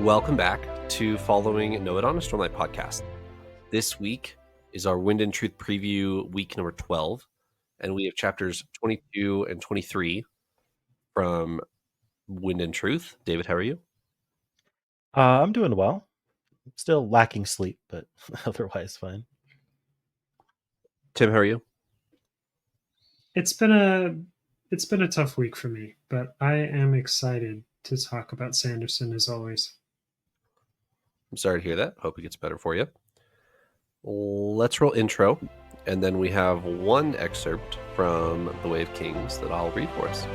Welcome back to Following Know It on a Stormlight podcast. This week is our Wind and Truth preview week number 12, and we have chapters 22 and 23 from Wind and Truth. David, how are you? I'm doing well. Still lacking sleep, but otherwise fine. Tim, how are you? It's been a tough week for me, but I am excited to talk about Sanderson as always. I'm sorry to hear that. Hope it gets better for you. Let's roll intro, and then we have one excerpt from The Way of Kings that I'll read for us.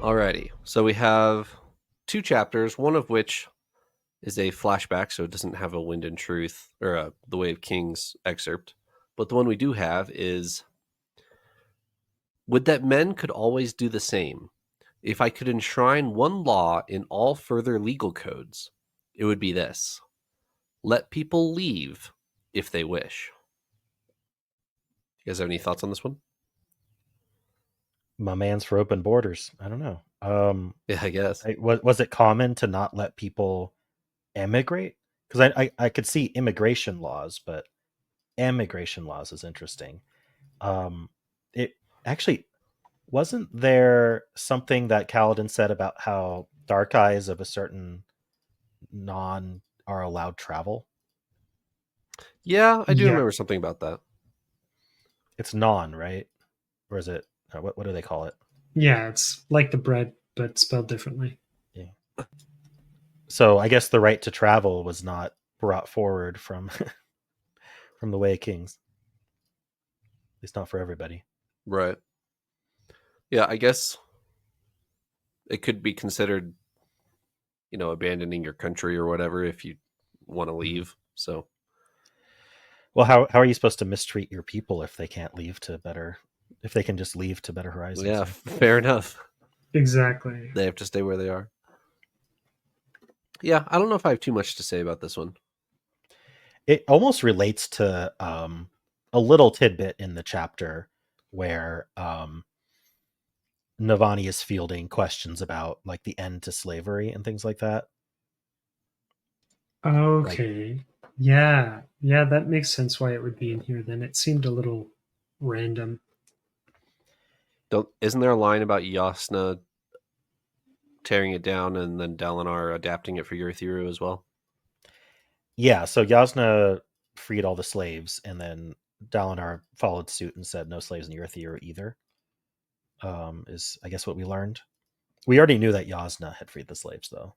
Alrighty, so we have two chapters, one of which is a flashback, so it doesn't have a Wind and Truth or The Way of Kings excerpt. But the one we do have is, would that men could always do the same. If I could enshrine one law in all further legal codes, it would be this. Let people leave if they wish. You guys have any thoughts on this one? My man's for open borders. I don't know. Yeah, I guess. Was it common to not let people emigrate? Because I could see immigration laws, but emigration laws is interesting. It actually wasn't there something that Kaladin said about how dark eyes of a certain non are allowed travel? Yeah, I do remember something about that. It's non, right? Or is it what do they call it? Yeah, it's like the bread, but spelled differently. Yeah. So I guess the right to travel was not brought forward from the Way of Kings. At least not for everybody. Right. Yeah, I guess it could be considered, abandoning your country or whatever if you want to leave. So, well, how are you supposed to mistreat your people if they can't leave to better? If they can just leave to better horizons? Yeah, fair enough. Exactly. They have to stay where they are. Yeah, I don't know if I have too much to say about this one. It almost relates to a little tidbit in the chapter where Navani is fielding questions about like the end to slavery and things like that. Okay. Yeah, that makes sense why it would be in here then. It seemed a little random. Isn't there a line about Yasna tearing it down and then Dalinar adapting it for Yurthiru as well? Yeah, so Yasna freed all the slaves, and then Dalinar followed suit and said no slaves in Yurthiru either. Is I guess what we learned. We already knew that Yasna had freed the slaves, though.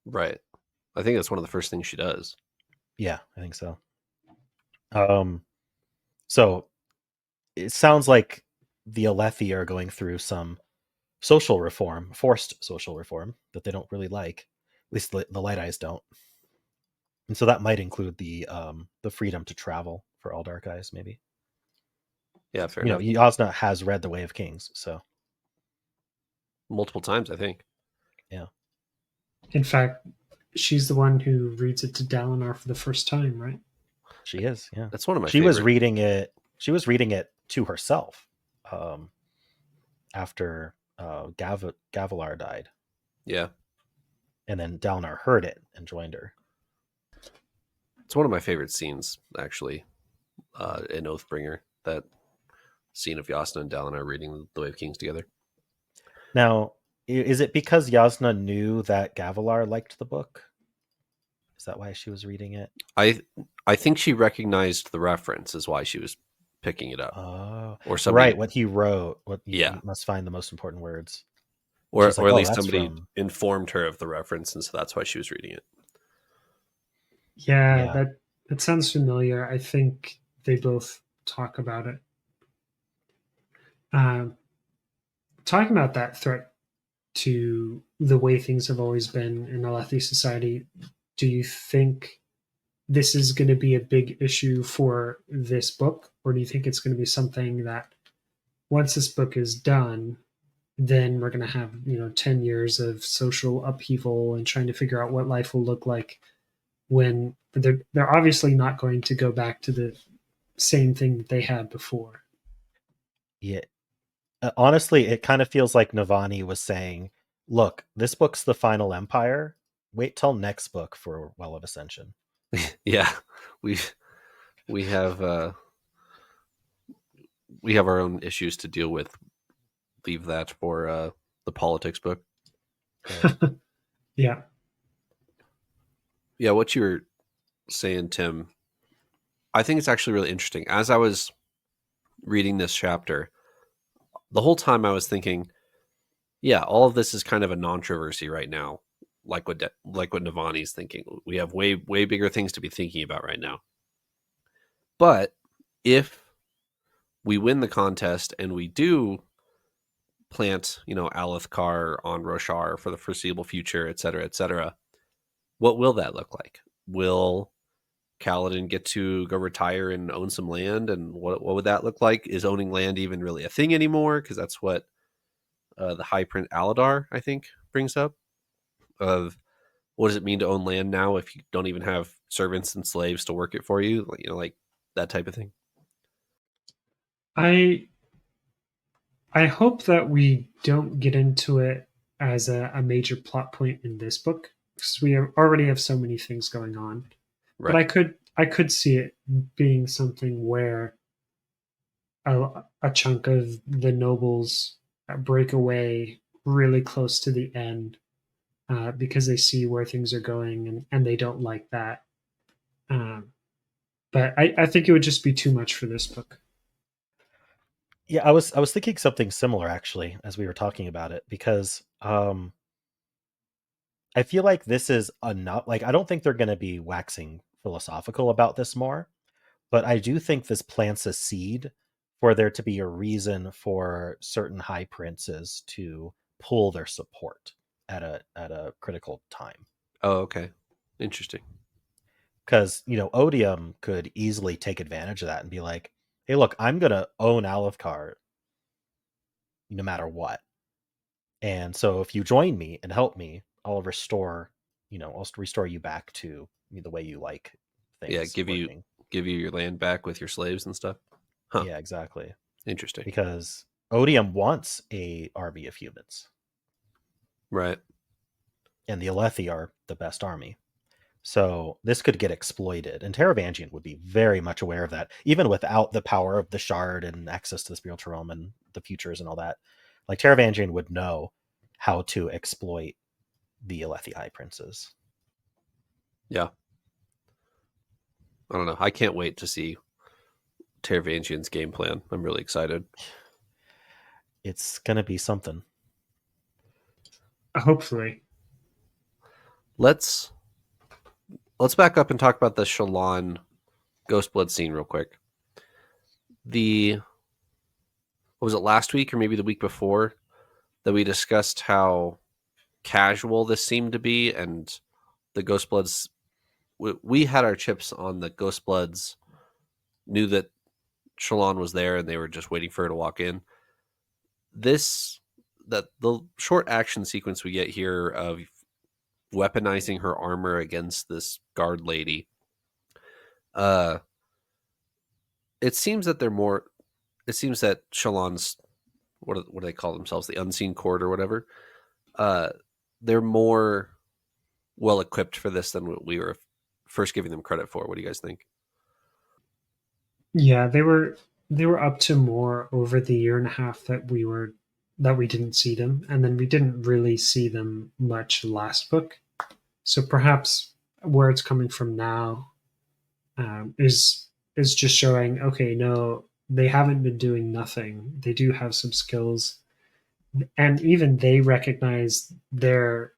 Right. I think that's one of the first things she does. Yeah, I think so. So it sounds like the Alethi are going through some social reform, forced social reform that they don't really like. At least the Light Eyes don't. And so that might include the freedom to travel for all Dark Eyes, maybe. Yeah, fair enough. Yasna has read The Way of Kings, so multiple times, I think. Yeah. In fact, she's the one who reads it to Dalinar for the first time, right? She is, yeah. That's one of my She was reading it. She was reading it to herself after Gavilar died. Yeah. And then Dalinar heard it and joined her. It's one of my favorite scenes, actually, in Oathbringer. That scene of Yasna and Dalinar reading The Way of Kings together. Now, is it because Yasna knew that Gavilar liked the book? Is that why she was reading it? I think she recognized the reference is why she was picking it up. Or somebody, right, what he wrote. You must find the most important words. Or at least somebody informed her of the reference, and so that's why she was reading it. Yeah, that sounds familiar. I think they both talk about it. Talking about that threat to the way things have always been in Alethi society, do you think this is going to be a big issue for this book, or do you think it's going to be something that once this book is done, then we're going to have 10 years of social upheaval and trying to figure out what life will look like when they're obviously not going to go back to the same thing that they had before. Yeah. Honestly, it kind of feels like Navani was saying, look, this book's the final empire. Wait till next book for Well of Ascension. Yeah, we have we have our own issues to deal with. Leave that for the politics book. Right. Yeah. Yeah, what you were saying, Tim, I think it's actually really interesting. As I was reading this chapter, the whole time I was thinking, yeah, all of this is kind of a non-controversy right now, like what Navani's thinking. We have way bigger things to be thinking about right now. But if we win the contest and we do plant, Alethkar on Roshar for the foreseeable future, et cetera, what will that look like? Will Kaladin get to go retire and own some land? And what would that look like? Is owning land even really a thing anymore? Because that's what the High Prince Aladar, I think, brings up. Of what does it mean to own land now if you don't even have servants and slaves to work it for you? Like that type of thing. I hope that we don't get into it as a major plot point in this book, because we already have so many things going on. Right. But I could see it being something where a chunk of the nobles break away really close to the end because they see where things are going, and they don't like that. But I think it would just be too much for this book. Yeah, I was thinking something similar actually as we were talking about it, because I feel like this is enough. Like, I don't think they're going to be waxing philosophical about this more, but I do think this plants a seed for there to be a reason for certain high princes to pull their support at a critical time. Oh, okay. Interesting. Because Odium could easily take advantage of that and be like, "Hey, look, I'm gonna own Alethkar no matter what, and so if you join me and help me, I'll restore you back to the way you like Yeah, things give you working." your land back with your slaves and stuff. Huh. Yeah, exactly. Interesting. Because Odium wants a army of humans, Right. and the Alethi are the best army. So this could get exploited, and Taravangian would be very much aware of that, even without the power of the shard and access to the spiritual realm and the futures and all that. Like, Taravangian would know how to exploit the Alethi High Princes. Yeah. I don't know. I can't wait to see Taravangian's game plan. I'm really excited. It's gonna be something. Hopefully. Let's back up and talk about the Shallan Ghostblood scene real quick. What was it, last week or maybe the week before, that we discussed how casual this seemed to be, and the Ghostbloods, we had our chips on the Ghostbloods, knew that Shallan was there and they were just waiting for her to walk in. The short action sequence we get here of weaponizing her armor against this guard lady, it seems that Shallan's, what do they call themselves, the unseen court or whatever, they're more well equipped for this than what we were first giving them credit for. What do you guys think? Yeah, they were up to more over the year and a half that we didn't see them, and then we didn't really see them much last book. So perhaps where it's coming from now is just showing, okay, no, they haven't been doing nothing. They do have some skills, and even they recognize they're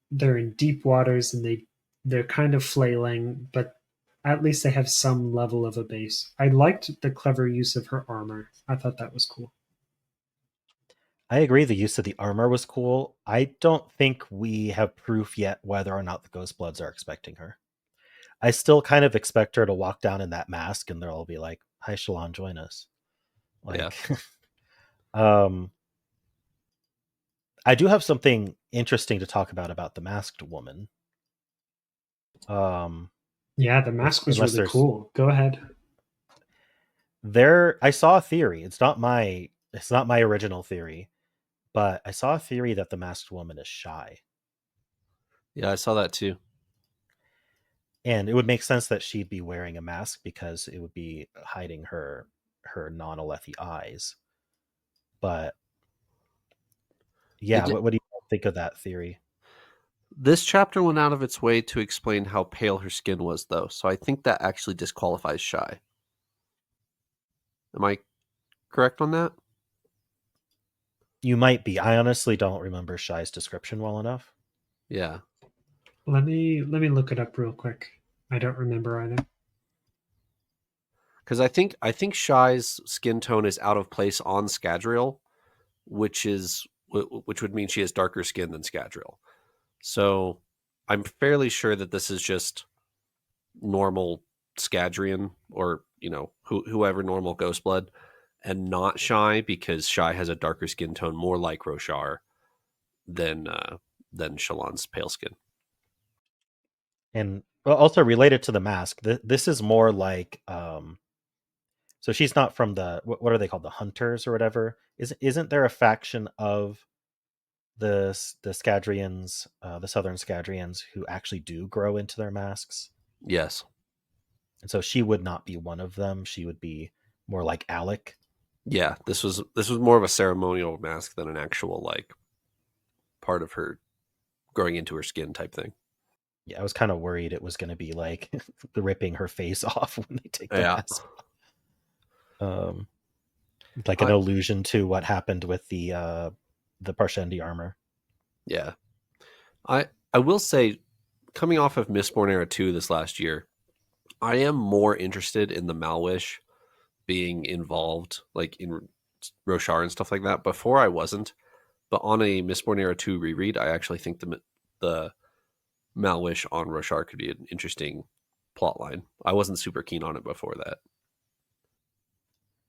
in deep waters, and they're kind of flailing, but at least they have some level of a base. I liked the clever use of her armor. I thought that was cool. I agree the use of the armor was cool. I don't think we have proof yet whether or not the Ghostbloods are expecting her. I still kind of expect her to walk down in that mask and they'll all be like, "Hi, Shallan, join us." Like, Yeah. um, I do have something interesting to talk about the masked woman. Yeah, the mask was Unless really there's cool. Go ahead. I saw a theory. It's not my original theory, but I saw a theory that the masked woman is shy. Yeah, I saw that too. And it would make sense that she'd be wearing a mask because it would be hiding her non-Alethi eyes. But yeah, It what do you think of that theory? This chapter went out of its way to explain how pale her skin was, though, so I think that actually disqualifies Shy. Am I correct on that? You might be. I honestly don't remember Shy's description well enough. Yeah, Let me look it up real quick. I don't remember either. because I think Shy's skin tone is out of place on Scadrial, which would mean she has darker skin than Scadrial. So I'm fairly sure that this is just normal Scadrian, or whoever normal Ghostblood, and not Shy, because Shy has a darker skin tone, more like Roshar than Shallan's pale skin. And also related to the mask, this is more like so she's not from the what are they called, the hunters or whatever. Isn't there a faction of the Scadrians, the Southern Scadrians, who actually do grow into their masks? Yes. And so she would not be one of them. She would be more like Alec. Yeah, this was more of a ceremonial mask than an actual like part of her growing into her skin type thing. Yeah, I was kind of worried it was going to be like ripping her face off when they take the Yeah. mask. Like an I allusion to what happened with the Parshendi armor. yeah. I will say, coming off of Mistborn Era 2 this last year, I am more interested in the Malwish being involved, like in Roshar and stuff like that. Before I wasn't, but on a Mistborn Era 2 reread, I actually think the Malwish on Roshar could be an interesting plot line. I wasn't super keen on it before that.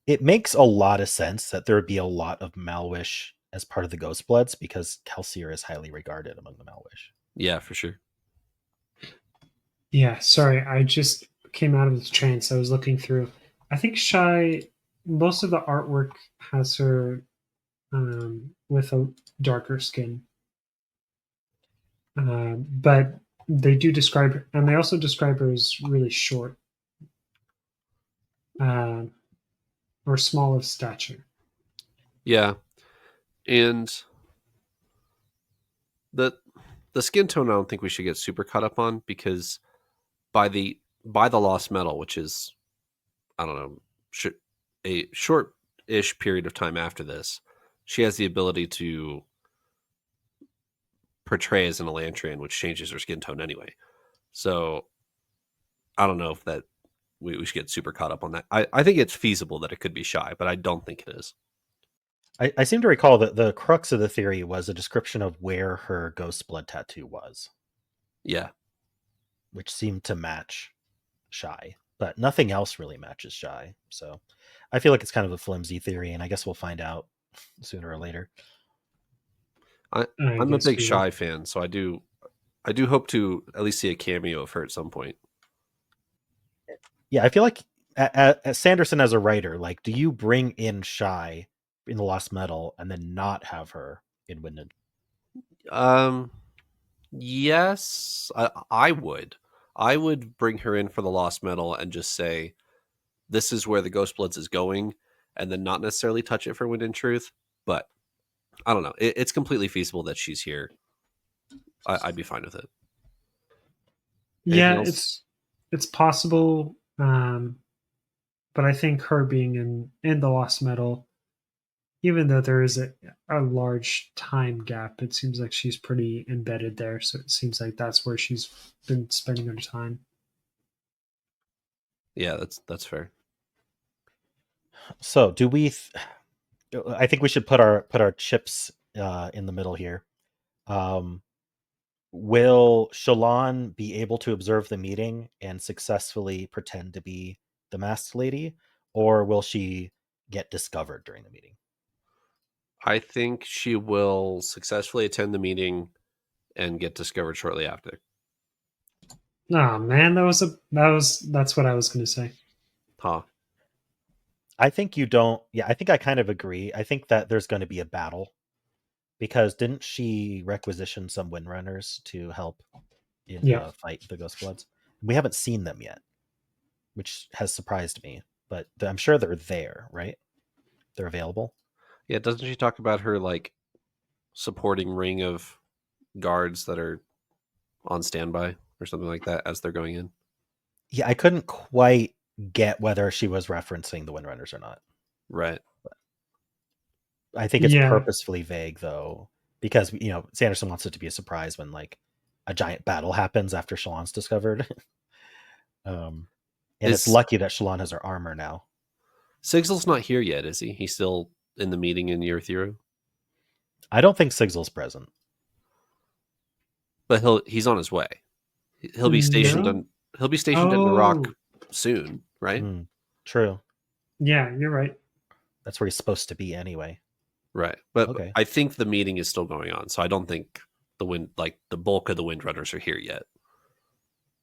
It makes a lot of sense that there would be a lot of Malwish as part of the Ghostbloods because Kelsier is highly regarded among the Malwish. Yeah, for sure. Yeah, sorry, I just came out of this trance. I was looking through. I think Shy, most of the artwork has her with a darker skin, but they do describe her, and they also describe her as really short uh, or small of stature. Yeah, and the the skin tone I don't think we should get super caught up on, because by the lost metal, which is, I don't know, a short-ish period of time after this, she has the ability to portray as an Elantrian, which changes her skin tone anyway. So I don't know if that we should get super caught up on that. I think it's feasible that it could be Shy, but I don't think it is. I seem to recall that the crux of the theory was a description of where her ghost blood tattoo was, Yeah. which seemed to match Shy, but nothing else really matches Shy. So I feel like it's kind of a flimsy theory, and I guess we'll find out sooner or later. I I'm a guess big we will. Shy fan, so I do hope to at least see a cameo of her at some point. Yeah, I feel like Sanderson as a writer, like, do you bring in Shy in the Lost Metal and then not have her in Wind and Um, yes, I would. I would bring her in for the Lost Metal and just say this is where the Ghostbloods is going, and then not necessarily touch it for Wind and Truth. But I don't know. It's completely feasible that she's here. I'd be fine with it. Anything Yeah, else? it's possible, but I think her being in the Lost Metal, even though there is a large time gap, it seems like she's pretty embedded there. So it seems like that's where she's been spending her time. Yeah, that's fair. So, do we? I think we should put our chips in the middle here. Um, will Shallan be able to observe the meeting and successfully pretend to be the masked lady, or will she get discovered during the meeting? I think she will successfully attend the meeting and get discovered shortly after. Oh man, that's what I was going to say. Huh. I think you don't. Yeah, I think I kind of agree. I think that there's going to be a battle because didn't she requisition some Windrunners to help in Yeah. fight the Ghostbloods? We haven't seen them yet, which has surprised me. But I'm sure they're there, right? They're available. Yeah, doesn't she talk about her like supporting ring of guards that are on standby or something like that as they're going in? Yeah, I couldn't quite get whether she was referencing the Windrunners or not. Right. I think it's Yeah. purposefully vague though, because Sanderson wants it to be a surprise when like a giant battle happens after Shallan's discovered. And it's Is lucky that Shallan has her armor now. Sigil's not here yet, is he? He's still in the meeting in Year Zero? I don't think Sigil's present. But he's on his way. He'll be stationed No. in Iraq Oh, soon, right? True. yeah, you're right. That's where he's supposed to be anyway. Right. But Okay. I think the meeting is still going on, so I don't think the bulk of the Windrunners are here yet.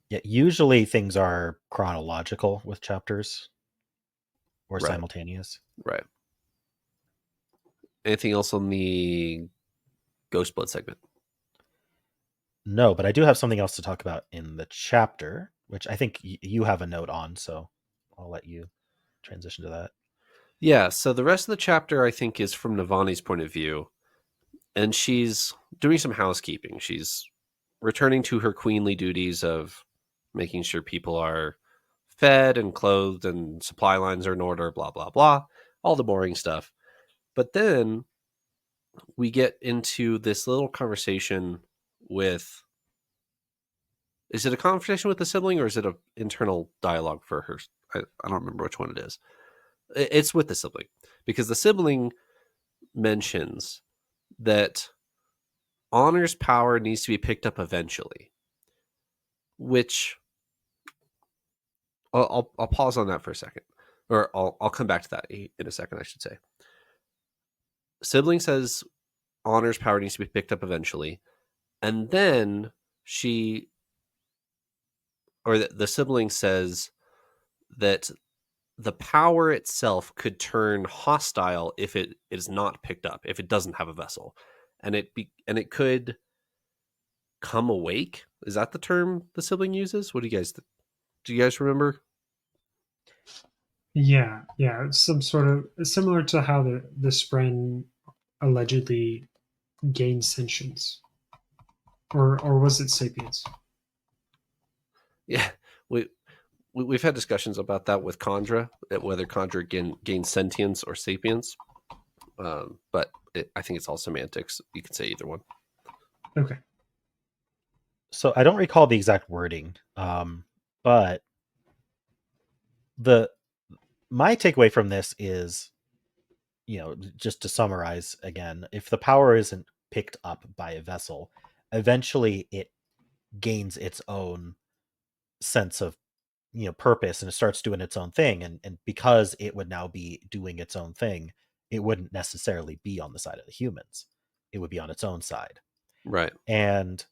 Yeah, usually things are chronological with chapters or Right. simultaneous. Right. Anything else on the Ghostblood segment? No, but I do have something else to talk about in the chapter, which I think you have a note on, so I'll let you transition to that. Yeah, so the rest of the chapter I think is from Navani's point of view, and she's doing some housekeeping. She's returning to her queenly duties of making sure people are fed and clothed and supply lines are in order, blah, blah, blah, all the boring stuff. But then we get into this little conversation with, is it a conversation with the sibling or is it an internal dialogue for her? I don't remember which one it is. It's with the sibling because the sibling mentions that Honor's power needs to be picked up eventually, which I'll pause on that for a second, or I'll come back to that in a second, I should say. Sibling says Honor's power needs to be picked up eventually, and then the sibling says that the power itself could turn hostile if it is not picked up, if it doesn't have a vessel, and it could come awake. Is that the term the sibling uses? What do you guys remember? Yeah, yeah. It's some sort of similar to how the Spren allegedly gained sentience, or was it sapience? Yeah, we've had discussions about that with Khandra, whether Khandra gains sentience or sapience, but I think it's all semantics. You can say either one. Okay. So I don't recall the exact wording, but my takeaway from this is, just to summarize again, if the power isn't picked up by a vessel, eventually it gains its own sense of purpose and it starts doing its own thing, and because it would now be doing its own thing, it wouldn't necessarily be on the side of the humans. It would be on its own side. Right. And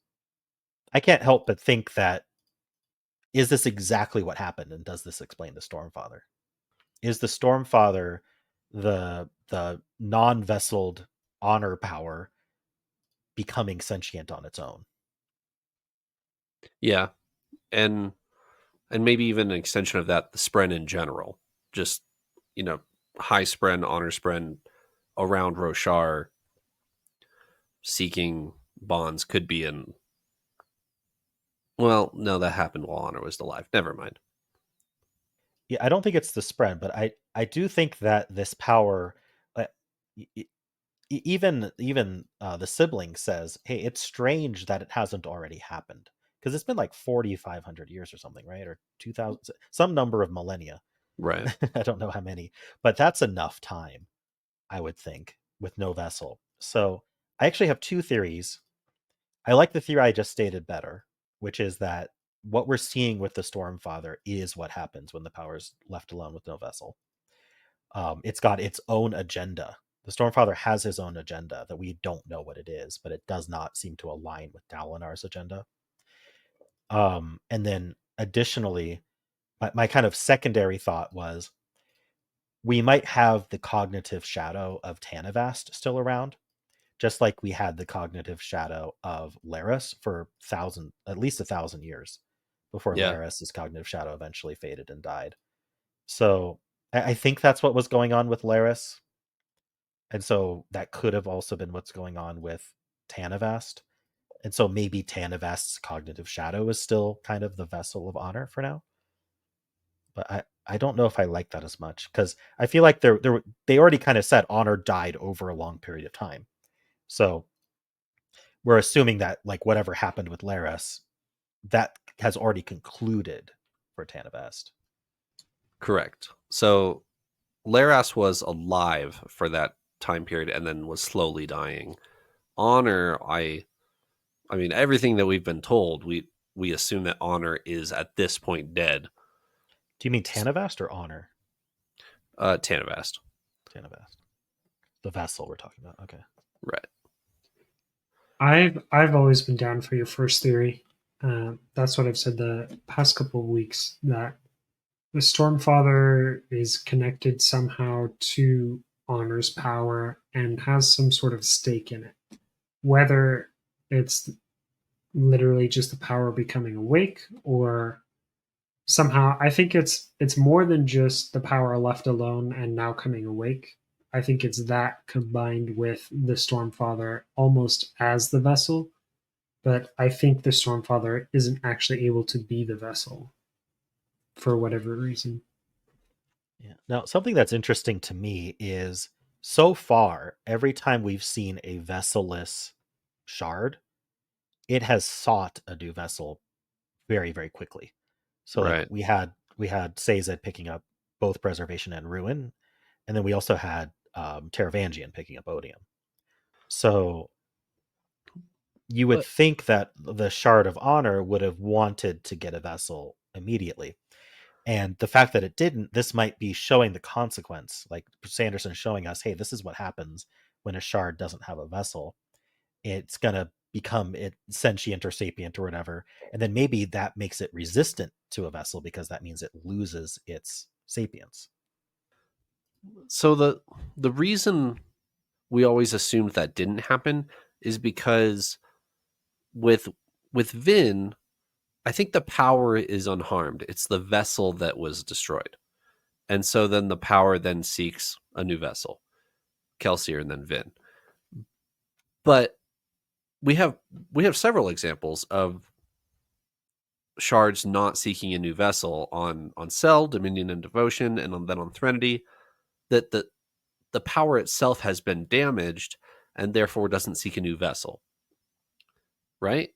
I can't help but think that, is this exactly what happened, and does this explain the Stormfather? Is the Stormfather the non-vesseled honor power becoming sentient on its own? Yeah, and maybe even an extension of that, the Spren in general, just high Spren, honor Spren around Roshar seeking bonds could be in. Well, no, that happened while Honor was alive. Never mind. Yeah, I don't think it's the spread, but I do think that this power, even the sibling says, hey, it's strange that it hasn't already happened, because it's been like 4,500 years or something, right? Or 2,000, some number of millennia. Right. I don't know how many, but that's enough time, I would think, with no vessel. So I actually have two theories. I like the theory I just stated better, which is that what we're seeing with the Stormfather is what happens when the power is left alone with no vessel. It's got its own agenda The Stormfather has his own agenda that we don't know what it is, but it does not seem to align with Dalinar's agenda. And then additionally, my kind of secondary thought was we might have the cognitive shadow of Tanavast still around, just like we had the cognitive shadow of Laris for at least 1,000 years before Yeah. Laris's cognitive shadow eventually faded and died. So I think that's what was going on with Laris. And so that could have also been what's going on with Tanavast. And so maybe Tanavast's cognitive shadow is still kind of the vessel of honor for now. But I don't know if I like that as much, because I feel like they already kind of said honor died over a long period of time. So we're assuming that like whatever happened with Laris, that has already concluded for Tanavast. Correct. So Laras was alive for that time period and then was slowly dying. Honor, I mean, everything that we've been told, we assume that Honor is at this point dead. Do you mean Tanavast or honor? Tanavast. Tanavast. The vessel we're talking about. Okay. Right. I've always been down for your first theory. That's what I've said the past couple of weeks, that the Stormfather is connected somehow to Honor's power and has some sort of stake in it. Whether it's literally just the power becoming awake, or somehow, I think it's more than just the power left alone and now coming awake. I think it's that combined with the Stormfather almost as the vessel, but I think the Stormfather isn't actually able to be the vessel for whatever reason. Yeah. Now, something that's interesting to me is so far, every time we've seen a vesselless shard, it has sought a new vessel very, very quickly. So like Right. we had Sazed picking up both Preservation and Ruin, and then we also had Taravangian picking up Odium. So you would But think that the Shard of Honor would have wanted to get a vessel immediately. And the fact that it didn't, this might be showing the consequence. Like Sanderson showing us, hey, this is what happens when a shard doesn't have a vessel. It's going to become it sentient or sapient or whatever. And then maybe that makes it resistant to a vessel because that means it loses its sapience. so the reason we always assumed that didn't happen is because with Vin, I think the power is unharmed. It's the vessel that was destroyed. And so then the power then seeks a new vessel, Kelsier and then Vin. But we have several examples of shards not seeking a new vessel on Cell, Dominion, and Devotion, and then on Threnody, that the power itself has been damaged and therefore doesn't seek a new vessel. Right?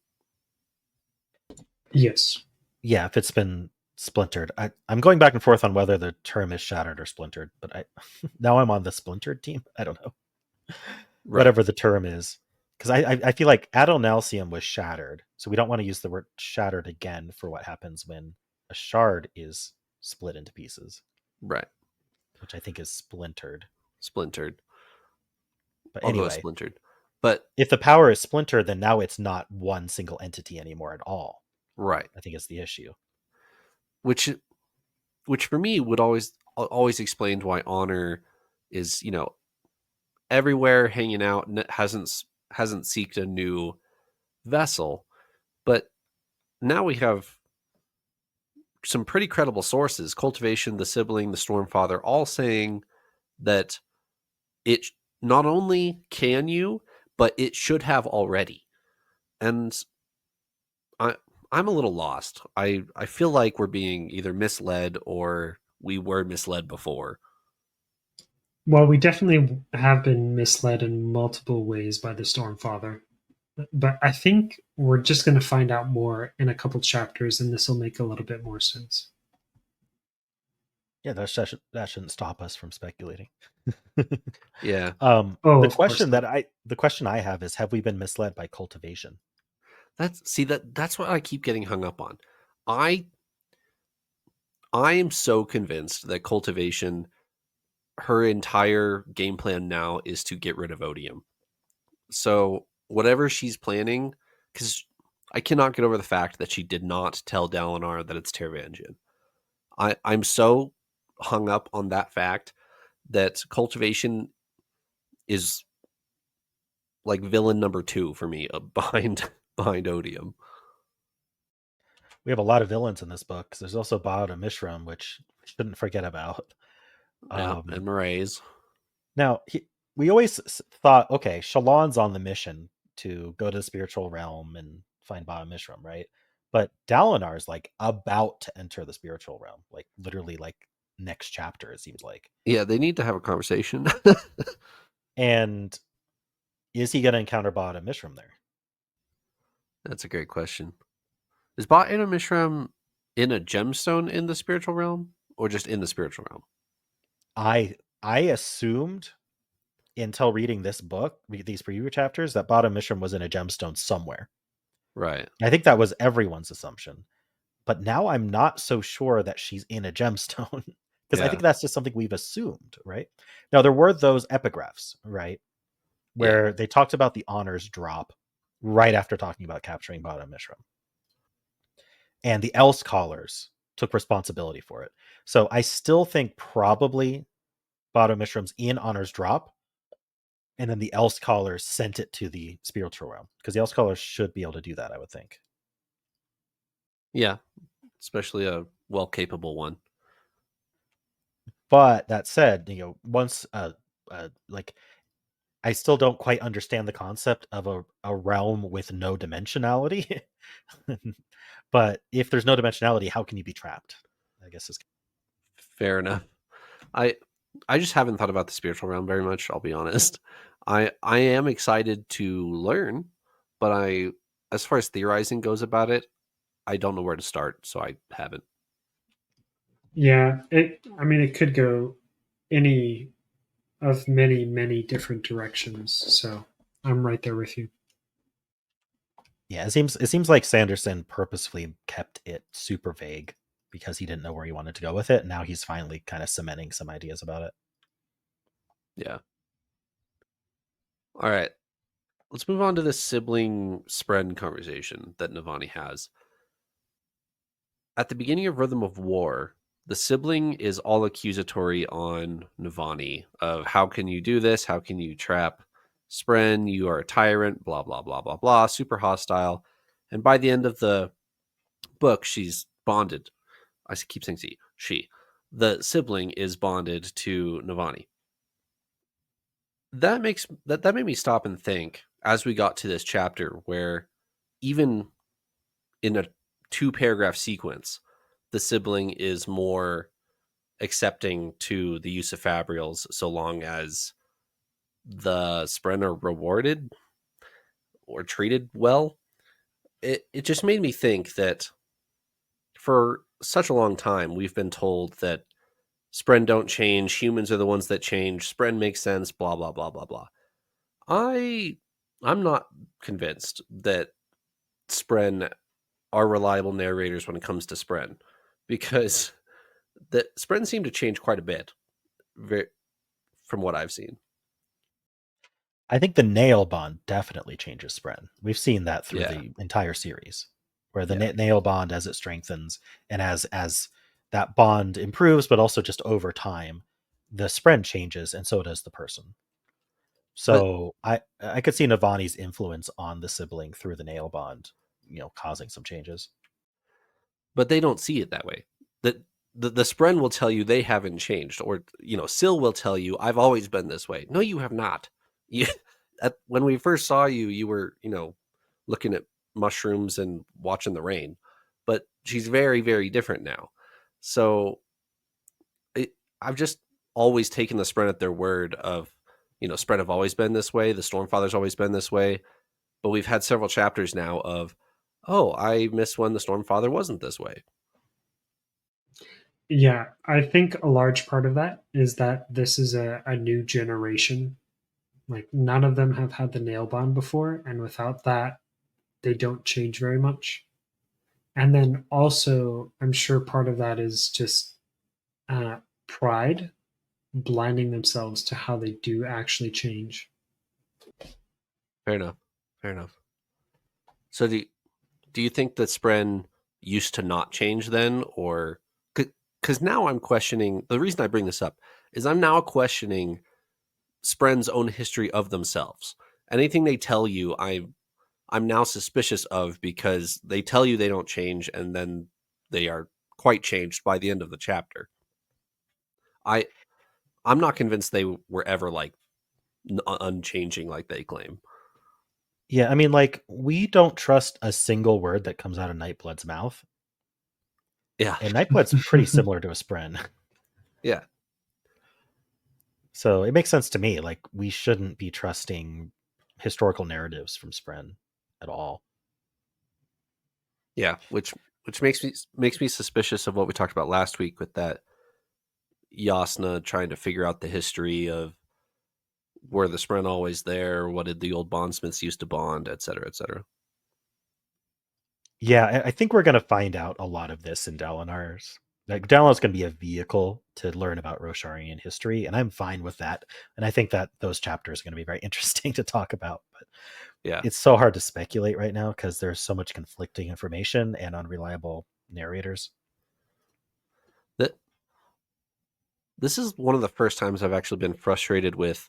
Yes. Yeah, if it's been splintered. I'm going back and forth on whether the term is shattered or splintered, but now I'm on the splintered team. I don't know. Right. Whatever the term is. Because I feel like Adonalcium was shattered. So we don't want to use the word shattered again for what happens when a shard is split into pieces. Right. Which I think is splintered. Splintered. But I'll go anyway, splintered. But if the power is splintered, then now it's not one single entity anymore at all. right. I think it's the issue. Which for me would always explain why Honor is, everywhere hanging out and hasn't seeked a new vessel. But now we have some pretty credible sources, Cultivation, the Sibling, the Stormfather, all saying that it not only can you, but it should have already. And I'm a little lost. I feel like we're being either misled or we were misled before. Well, we definitely have been misled in multiple ways by the Stormfather. But I think we're just going to find out more in a couple chapters, and this will make a little bit more sense. Yeah, that shouldn't stop us from speculating. Yeah. The question I have is, have we been misled by Cultivation? That's what I keep getting hung up on. I am so convinced that Cultivation her entire game plan now is to get rid of Odium. So whatever she's planning, because I cannot get over the fact that she did not tell Dalinar that it's Teravangian. I'm so hung up on that fact that cultivation is like villain number 2 for me behind Odium. We have a lot of villains in this book, 'cause there's also Baad and Mishram, which we shouldn't forget about. Yeah, and Mraize. Now, we always thought, okay, Shallan's on the mission to go to the spiritual realm and find Baad and Mishram, right? But Dalinar's like about to enter the spiritual realm, like literally like next chapter, it seems like. Yeah, they need to have a conversation. And is he going to encounter Baad and Mishram there? That's a great question. Is Baad and Mishram in a gemstone in the spiritual realm, or just in the spiritual realm? I assumed until reading this book, these preview chapters, that Baad and Mishram was in a gemstone somewhere. Right. I think that was everyone's assumption. But now I'm not so sure that she's in a gemstone, because I think that's just something we've assumed, right? Now, there were those epigraphs, right, where they talked about the honors drop right after talking about capturing Baad and Mishram. And the Else Callers took responsibility for it. So I still think probably Baad and Mishram's in honors drop, and then the Else Callers sent it to the spiritual realm, because the Else Callers should be able to do that, I would think. Yeah, especially a well-capable one. But that said, once like, I still don't quite understand the concept of a realm with no dimensionality. But if there's no dimensionality, how can you be trapped? I guess is fair enough. I just haven't thought about the spiritual realm very much, I'll be honest. I am excited to learn, but as far as theorizing goes about it, I don't know where to start, so I haven't. Yeah, it could go any of many, many different directions. So I'm right there with you. Yeah, it seems like Sanderson purposefully kept it super vague because he didn't know where he wanted to go with it. And now he's finally kind of cementing some ideas about it. Yeah. All right. Let's move on to the sibling Spren conversation that Navani has. At the beginning of Rhythm of War, the sibling is all accusatory on Navani of how can you do this? How can you trap Spren? You are a tyrant, blah, blah, blah, blah, blah, super hostile. And by the end of the book, she's bonded. I keep saying she. The sibling is bonded to Navani. That made me stop and think as we got to this chapter where even in a 2-paragraph sequence, the sibling is more accepting to the use of fabrials so long as the Spren are rewarded or treated well. It just made me think that for such a long time we've been told that Spren don't change, humans are the ones that change, Spren makes sense, blah blah blah blah blah. I'm not convinced that Spren are reliable narrators when it comes to Spren, because the Spren seem to change quite a bit from what I've seen. I think the nail bond definitely changes Spren. We've seen that through the entire series, where the nail bond, as it strengthens and as that bond improves, but also just over time, the Spren changes, and so does the person. So I could see Navani's influence on the sibling through the nail bond, causing some changes. But they don't see it that way. The Spren will tell you they haven't changed, or Syl will tell you I've always been this way. No, you have not. When we first saw you, you were looking at mushrooms and watching the rain, but she's very, very different now. So I've just always taken the Spren at their word of Spren have always been this way. The Stormfather's always been this way, but we've had several chapters now of, oh, I miss when the Stormfather wasn't this way. Yeah, I think a large part of that is that this is a new generation. Like, none of them have had the nail bond before, and without that, they don't change very much. And then also, I'm sure part of that is just pride blinding themselves to how they do actually change. Fair enough. Fair enough. So do you think that Spren used to not change then, or because now I'm questioning the reason I bring this up is I'm now questioning Spren's own history of themselves. Anything they tell you, I'm now suspicious of because they tell you they don't change and then they are quite changed by the end of the chapter. I'm not convinced they were ever like unchanging like they claim. Yeah, I mean, like, we don't trust a single word that comes out of Nightblood's mouth. Yeah. And Nightblood's pretty similar to a Spren. Yeah. So it makes sense to me. Like, we shouldn't be trusting historical narratives from Spren at all. Yeah, which makes me suspicious of what we talked about last week with that Yasna trying to figure out the history of were the Spren always there, what did the old bondsmiths used to bond, et cetera, et cetera. Yeah, I think we're going to find out a lot of this in Dalinar's. Like, Dalinar's going to be a vehicle to learn about Rosharian history, and I'm fine with that. And I think that those chapters are going to be very interesting to talk about. But Yeah. it's so hard to speculate right now because there's so much conflicting information and unreliable narrators. That this is one of the first times I've actually been frustrated with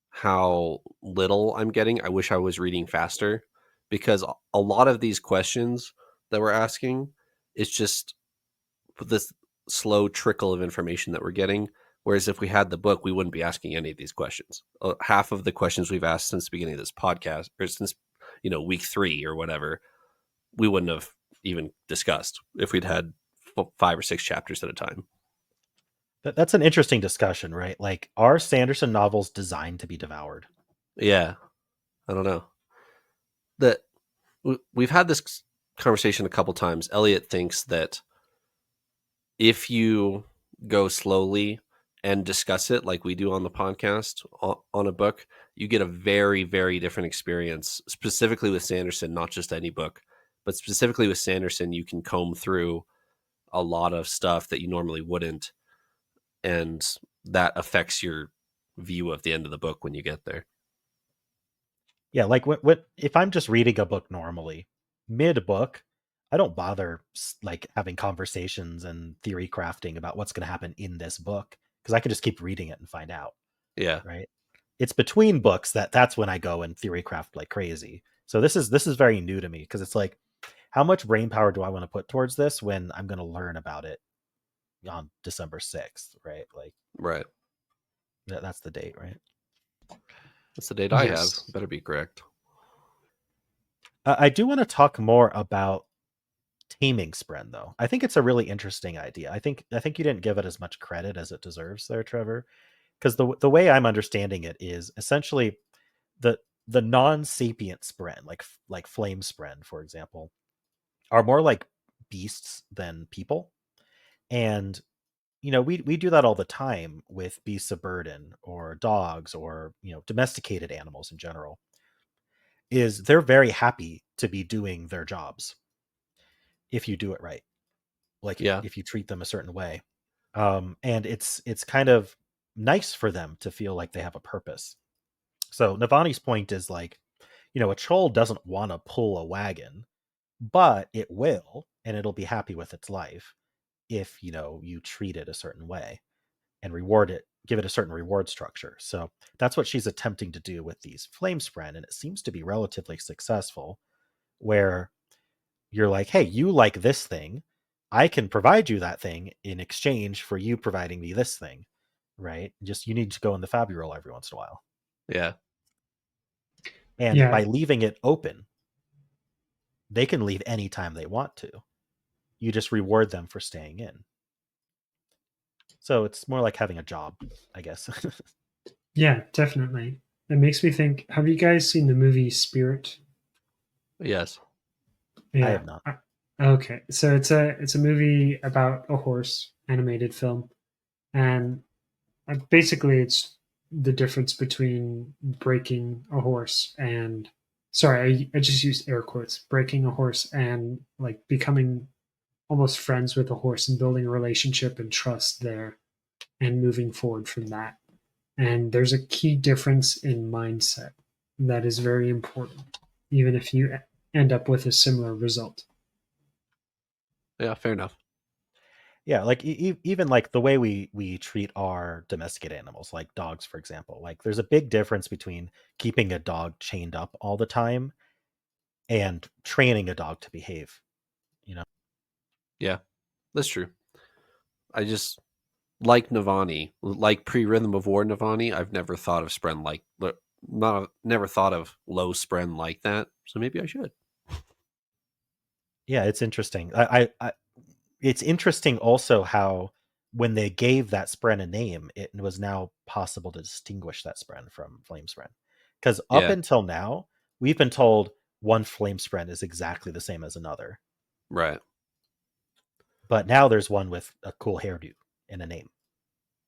how little I'm getting. I wish I was reading faster because a lot of these questions that we're asking is just this slow trickle of information that we're getting. Whereas if we had the book, we wouldn't be asking any of these questions. Half of the questions we've asked since the beginning of this podcast, or since week 3 or whatever, we wouldn't have even discussed if we'd had 5 or 6 chapters at a time. That's an interesting discussion, right? Like, are Sanderson novels designed to be devoured? Yeah, I don't know. That we've had this conversation a couple times. Elliot thinks that if you go slowly and discuss it like we do on the podcast on a book, you get a very, very different experience, specifically with Sanderson, not just any book, but specifically with Sanderson, you can comb through a lot of stuff that you normally wouldn't. And that affects your view of the end of the book when you get there. Yeah, like what if I'm just reading a book normally, mid book, I don't bother like having conversations and theory crafting about what's going to happen in this book because I can just keep reading it and find out, Yeah. right? It's between books that's when I go and theory craft like crazy. So this is very new to me because it's like, how much brain power do I want to put towards this when I'm going to learn about it on December 6th, right? Like, Right. that's the date, right? That's the date I have. Yes. Better be correct. I do want to talk more about taming Spren, though. I think it's a really interesting idea. I think you didn't give it as much credit as it deserves there, Trevor, because the way I'm understanding it is essentially the non-sapient Spren, like Flame Spren, for example, are more like beasts than people. And we do that all the time with beasts of burden or dogs or domesticated animals in general. Is they're very happy to be doing their jobs if you do it right, like Yeah. if you treat them a certain way. And it's kind of nice for them to feel like they have a purpose. So Navani's point is like, a troll doesn't want to pull a wagon, but it will, and it'll be happy with its life if you treat it a certain way and reward it, give it a certain reward structure. So that's what she's attempting to do with these flame spren, and it seems to be relatively successful, where you're like, hey, you like this thing, I can provide you that thing in exchange for you providing me this thing, right? Just you need to go in the fabural every once in a while. Yeah. And Yeah. by leaving it open, they can leave anytime they want to. You just reward them for staying in. So it's more like having a job, I guess. Yeah, definitely. It makes me think, have you guys seen the movie Spirit? Yes. I Yeah. have not. Okay. So it's a movie about a horse, animated film. And basically it's the difference between breaking a horse and sorry, I just used air quotes, breaking a horse and like becoming almost friends with a horse and building a relationship and trust there. and moving forward from that. And there's a key difference in mindset that is very important, even if you end up with a similar result. Yeah, fair enough. Yeah, like even like the way we treat our domesticated animals, like dogs, for example. Like there's a big difference between keeping a dog chained up all the time and training a dog to behave. You know, Yeah, that's true. I just like Navani, like pre-Rhythm of War Navani. I've never thought of Spren like, never thought of low Spren like that. So maybe I should. yeah, it's interesting. It's interesting also how when they gave that spren a name, it was now possible to distinguish that spren from flame spren. Because up Yeah, until now, we've been told one flame spren is exactly the same as another. right. But now there's one with a cool hairdo and a name.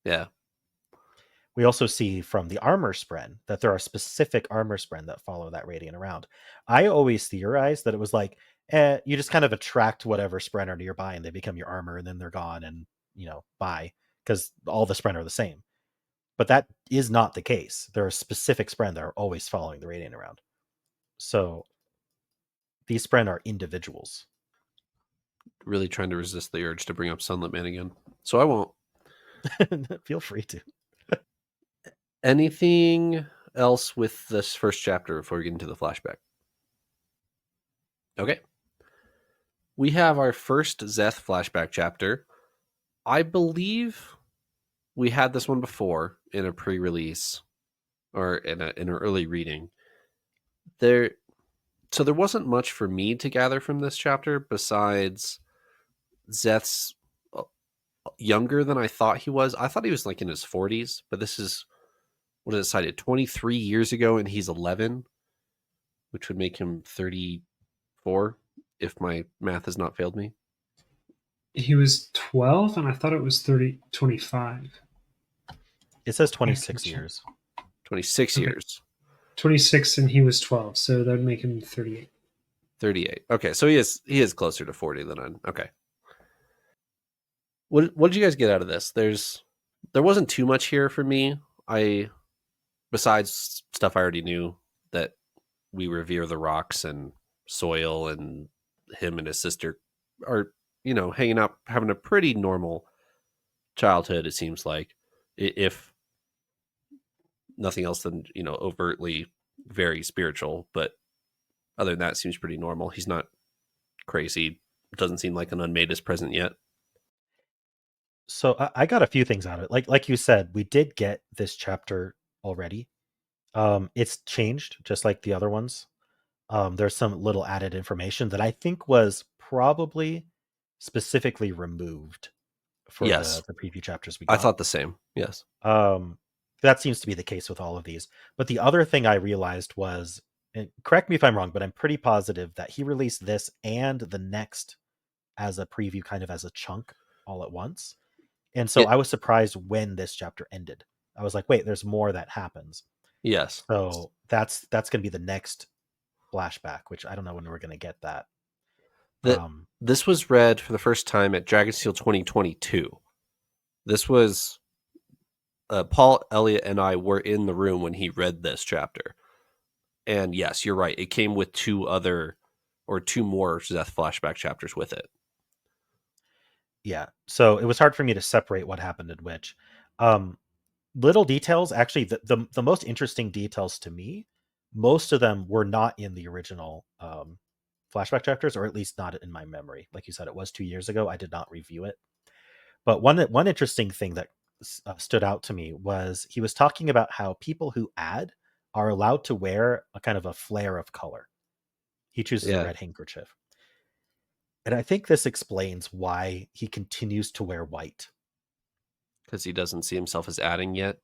Yeah, We also see from the armor spren that there are specific armor spren that follow that radiant around. I always theorized that it was like, you just kind of attract whatever spren are nearby and they become your armor and then they're gone and, bye, because all the spren are the same. But that is not the case. There are specific spren that are always following the radiant around. So these spren are individuals. really trying to resist the urge to bring up Sunlit Man again. So I won't. Feel free to. Anything else with this first chapter before we get into the flashback? Okay. We have our first Zeth flashback chapter. I believe we had this one before in a pre-release or in an early reading. There wasn't much for me to gather from this chapter besides Zeth's younger than I thought he was. I thought he was like in his 40s, but this is, what is it cited, 23 years ago, and he's 11, which would make him 34 if my math has not failed me. He was 12, and I thought it was 25. It says I can 26 check. years. 26 Okay. years. 26, and he was 12, so that would make him 38. 38. Okay, so he is closer to 40 than I'm. Okay. What did you guys get out of this? There wasn't too much here for me. Besides stuff I already knew, that we revere the rocks and soil, and him and his sister are, hanging out, having a pretty normal childhood, it seems like, if nothing else than, overtly very spiritual. But other than that, it seems pretty normal. He's not crazy. Doesn't seem like an unmade is present yet. So I got a few things out of it. Like you said, we did get this chapter already. It's changed just like the other ones. There's some little added information that I think was probably specifically removed for Yes, the preview chapters we I got. thought the same. Yes. That seems to be the case with all of these. But the other thing I realized was, and correct me if I'm wrong, but I'm pretty positive that he released this and the next as a preview, kind of as a chunk all at once. And so It I was surprised when this chapter ended. I was like, wait, there's more that happens. yes. So that's going to be the next flashback, which I don't know when we're going to get that. That this was read for the first time at Dragonsteel 2022. This was Paul Elliott and I were in the room when he read this chapter. And yes, you're right. It came with two more Zeth flashback chapters with it. Yeah. So it was hard for me to separate what happened in which. Little details, actually, the most interesting details to me, most of them were not in the original flashback chapters, or at least not in my memory. Like you said, it was 2 years ago. I did not review it. But one interesting thing that stood out to me was he was talking about how people who add are allowed to wear a kind of a flare of color. He chooses a Yeah, red handkerchief. And I think this explains why he continues to wear white. because he doesn't see himself as adding yet.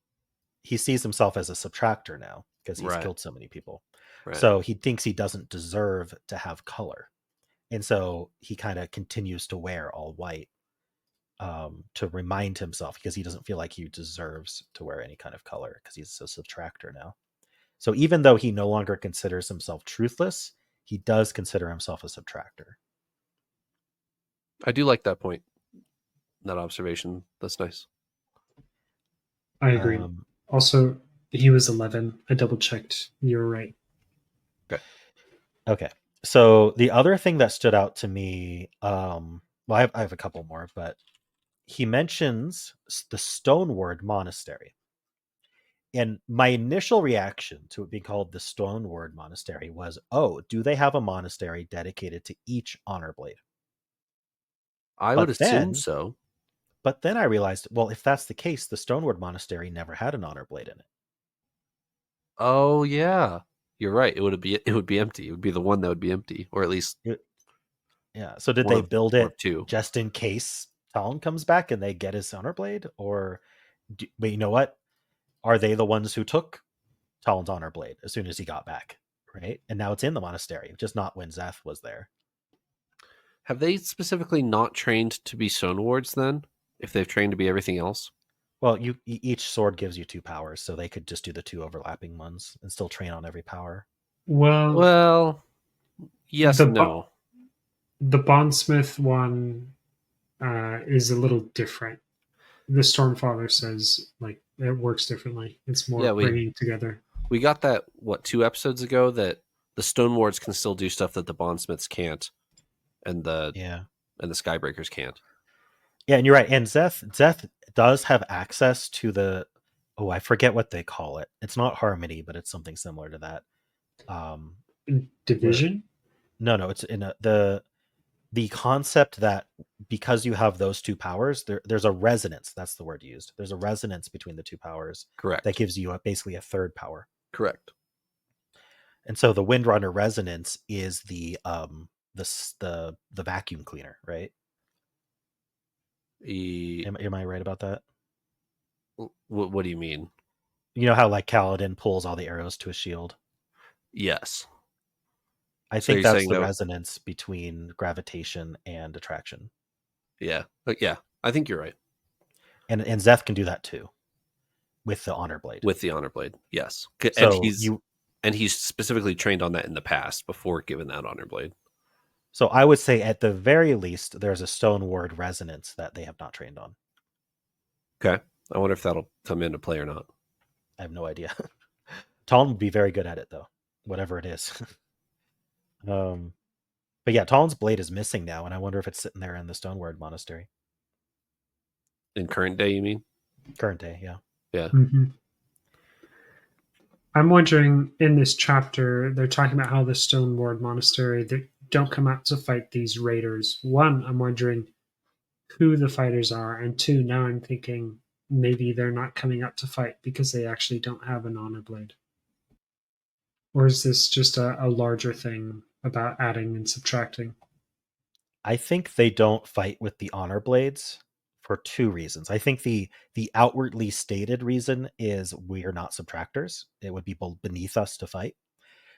He sees himself as a subtractor now because he's Right. killed so many people. Right. So he thinks he doesn't deserve to have color. And so he kind of continues to wear all white to remind himself, because he doesn't feel like he deserves to wear any kind of color because he's a subtractor now. So even though he no longer considers himself truthless, he does consider himself a subtractor. I do like that point. That observation. That's nice. I agree. Also, he was 11. I double checked. You're right. Okay. So the other thing that stood out to me, well, I have a couple more, but he mentions the Stoneward Monastery. And my initial reaction to it being called the Stoneward Monastery was, oh, do they have a monastery dedicated to each honor blade? I would assume so. But then I realized, well, if that's the case, the Stoneward Monastery never had an honor blade in it. Oh yeah, you're right. It would be empty. It would be the one that would be empty, or at least Yeah. So did one they of build one it of two. just in case Talon comes back and they get his honor blade? Or, but you know what? Are they the ones who took Talon's honor blade as soon as he got back? Right. And now it's in the monastery, just not when Zeth was there. Have they specifically not trained to be Stonewards then? If they've trained to be everything else? Well, each sword gives you 2 powers, so they could just do the 2 overlapping ones and still train on every power. Well, yes the and no. The Bondsmith one is a little different. The Stormfather says like it works differently. It's more bringing together. We got that 2 episodes ago that the Stonewards can still do stuff that the Bondsmiths can't, and the Skybreakers can't. Yeah, and you're right. And Zeth does have access to the I forget what they call it. It's not Harmony, but it's something similar to that. Division? No, it's in the concept that because you have those 2 powers, there's a resonance. That's the word used. There's a resonance between the 2 powers. Correct. That gives you basically a 3rd power. Correct. And so the Windrunner resonance is the vacuum cleaner, right? Am I right about that? What do you mean? You know how like Kaladin pulls all the arrows to a shield? Yes. I think that's the resonance between gravitation and attraction. Yeah. Yeah. I think you're right. And Zeth can do that too. With the honor blade. With the honor blade, yes. So and he's specifically trained on that in the past before given that honor blade. So I would say at the very least, there's a Stoneward resonance that they have not trained on. Okay. I wonder if that'll come into play or not. I have no idea. Talon would be very good at it though, whatever it is. But yeah, Talon's blade is missing now, and I wonder if it's sitting there in the Stoneward Monastery. In current day, you mean? Current day, yeah. Yeah. Mm-hmm. I'm wondering, in this chapter, they're talking about how the Stoneward Monastery, they don't come out to fight these raiders. 1, I'm wondering who the fighters are, and 2, now I'm thinking maybe they're not coming out to fight because they actually don't have an honor blade. Or is this just a larger thing about adding and subtracting? I think they don't fight with the honor blades for 2 reasons. I think the outwardly stated reason is we're not subtractors. It would be beneath us to fight.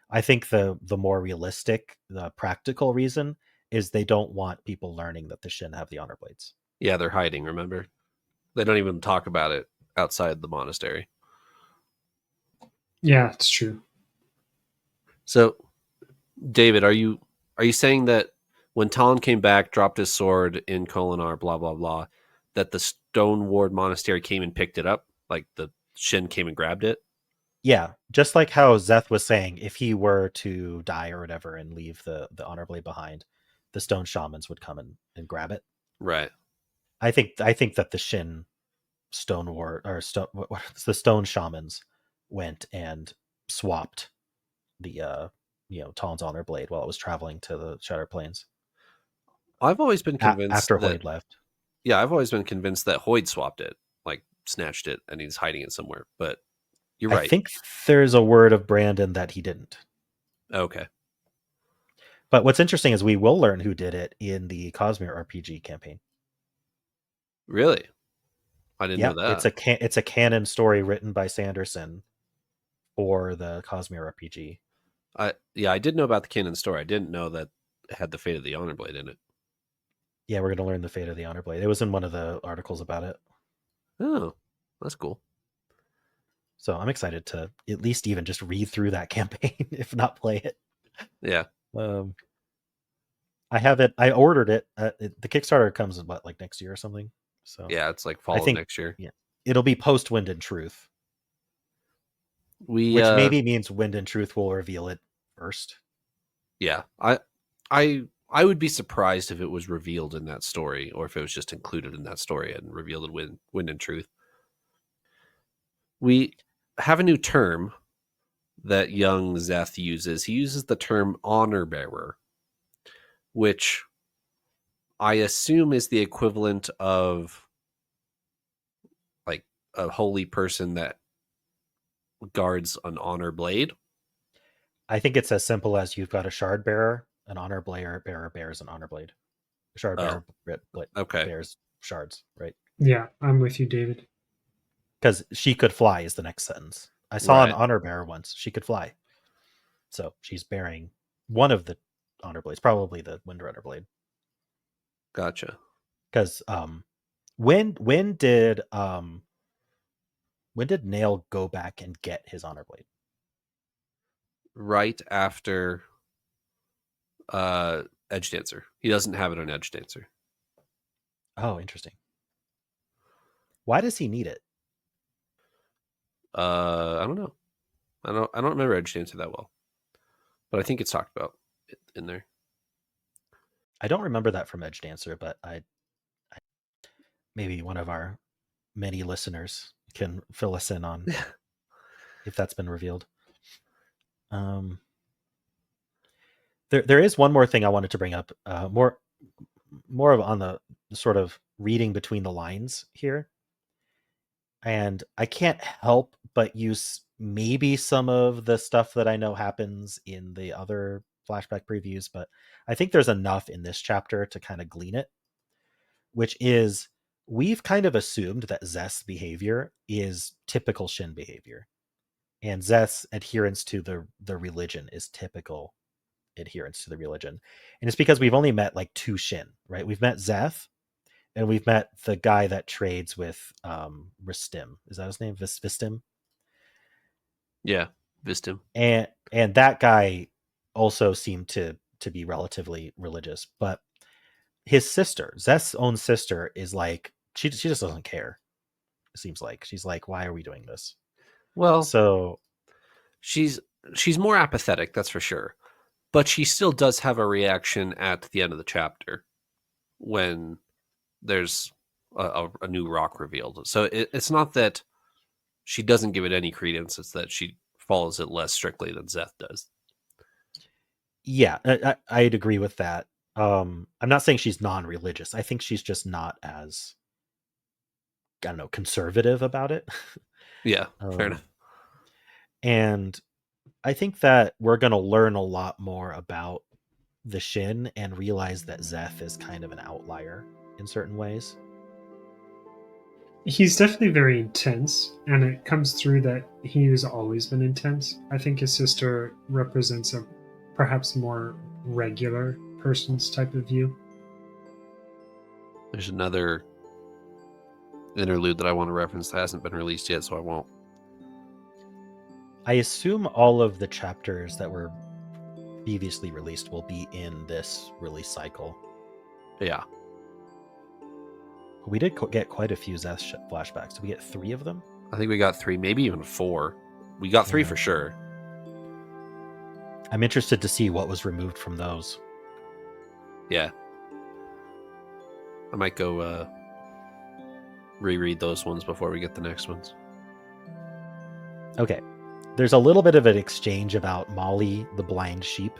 I think the more realistic, the practical reason is they don't want people learning that the Shin have the honor blades. Yeah, they're hiding, remember? They don't even talk about it outside the monastery. Yeah, it's true. So, David, are you saying that when Talon came back, dropped his sword in Kholinar, blah, blah, blah, that the Stoneward Monastery came and picked it up? Like the Shin came and grabbed it? Yeah, just like how Zeth was saying, if he were to die or whatever and leave the honor blade behind, the stone shamans would come and grab it. Right. I think that the Shin the stone shamans went and swapped the Talon's honor blade while it was traveling to the Shattered Plains. I've always been convinced after Hoyd left. Yeah, I've always been convinced that Hoyd swapped it, like snatched it, and he's hiding it somewhere. But you're right. I think there's a word of Brandon that he didn't. Okay. But what's interesting is we will learn who did it in the Cosmere RPG campaign. Really? I didn't know that. It's a canon story written by Sanderson for the Cosmere RPG. I did know about the canon story. I didn't know that it had the fate of the honor blade in it. Yeah, we're going to learn the fate of the honor blade. It was in one of the articles about it. Oh, that's cool. So I'm excited to at least even just read through that campaign, if not play it. Yeah. I have it. I ordered it. The Kickstarter comes like next year or something. So yeah, it's like fall of next year. Yeah, it'll be post Wind and Truth, We which maybe means Wind and Truth will reveal it first. yeah, I would be surprised if it was revealed in that story, or if it was just included in that story and revealed in Wind and Truth. We have a new term that young Zeth uses. He uses the term honor bearer, which I assume is the equivalent of like a holy person that guards an honor blade. I think it's as simple as you've got a shard bearer, an honor bearer bears an honor blade. A shard bearer Okay. bears shards, right? Yeah, I'm with you, David. Because she could fly is the next sentence. I saw an Right. honor bearer once. She could fly. So she's bearing one of the honor blades, probably the Windrunner blade. Gotcha. Because when did Nail go back and get his honor blade? Right after Edge Dancer. He doesn't have it on Edge Dancer. Oh, interesting. Why does he need it? I don't know. I don't remember Edge Dancer that well, but I think it's talked about in there. I don't remember that from Edge Dancer, but I maybe one of our many listeners can fill us in on if that's been revealed. There is one more thing I wanted to bring up, more of on the sort of reading between the lines here, and I can't help but use maybe some of the stuff that I know happens in the other flashback previews, but I think there's enough in this chapter to kind of glean it, which is we've kind of assumed that Zeth's behavior is typical Shin behavior, and Zeth's adherence to the religion is typical adherence to the religion. And it's because we've only met like 2 Shin, right? We've met Zeth, and we've met the guy that trades with Ristim. Is that his name? Vistim? Yeah, Vistim. And that guy also seemed to be relatively religious, but his sister, Zeth's own sister, is like she just doesn't care. It seems like she's like, why are we doing this? Well, so she's more apathetic, that's for sure. But she still does have a reaction at the end of the chapter when there's a new rock revealed. So it's not that she doesn't give it any credence, it's that she follows it less strictly than Zeth does. Yeah, I'd agree with that. I'm not saying she's non-religious. I think she's just not as, I don't know, conservative about it. Yeah, fair enough. And I think that we're going to learn a lot more about the Shin and realize that Zeth is kind of an outlier in certain ways. He's definitely very intense, and it comes through that he has always been intense. I think his sister represents a perhaps more regular person's type of view. There's another interlude that I want to reference that hasn't been released yet, so I won't. I assume all of the chapters that were previously released will be in this release cycle. Yeah. We did get quite a few Zeth flashbacks. Did we get 3 of them? I think we got 3, maybe even 4. We got 3 for sure. I'm interested to see what was removed from those. Yeah. I might go reread those ones before we get the next ones. Okay. There's a little bit of an exchange about Molly, the blind sheep.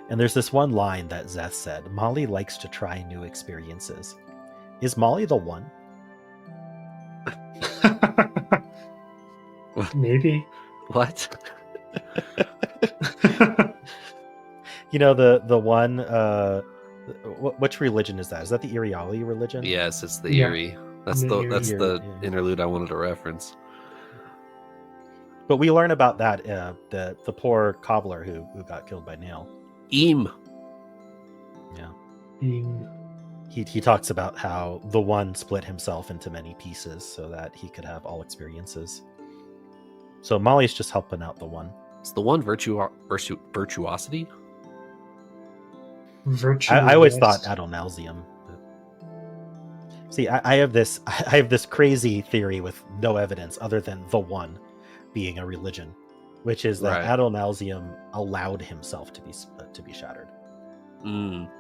And there's this one line that Zeth said, Molly likes to try new experiences. Is Molly the one? Maybe. What? You know, the one, which religion is that? Is that the Iriali religion? Yes, it's the Yeah. Eerie. That's the interlude I wanted to reference. But we learn about that, the poor cobbler who got killed by Nail. Eam. Yeah. He talks about how the one split himself into many pieces so that he could have all experiences. So Molly's just helping out the one. It's the one virtuosity? Virtuous. I always thought Adonalsium. See, I have this I have this crazy theory with no evidence other than the one being a religion, which is that Right. Adonalsium allowed himself to be shattered,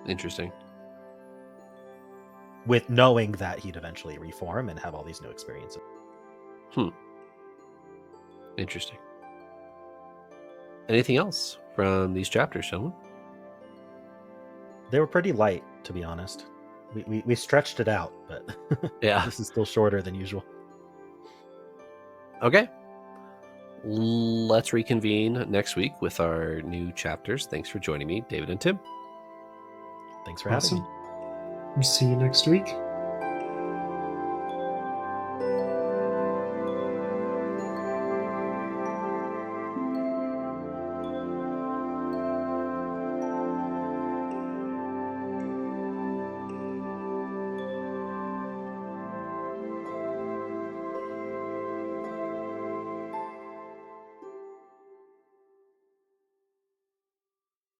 Interesting. with knowing that he'd eventually reform and have all these new experiences. Interesting. Anything else from these chapters, someone? They were pretty light, to be honest. We stretched it out, but Yeah. this is still shorter than usual. Okay. Let's reconvene next week with our new chapters. Thanks for joining me, David and Tim. Thanks for having me. Awesome. See you next week.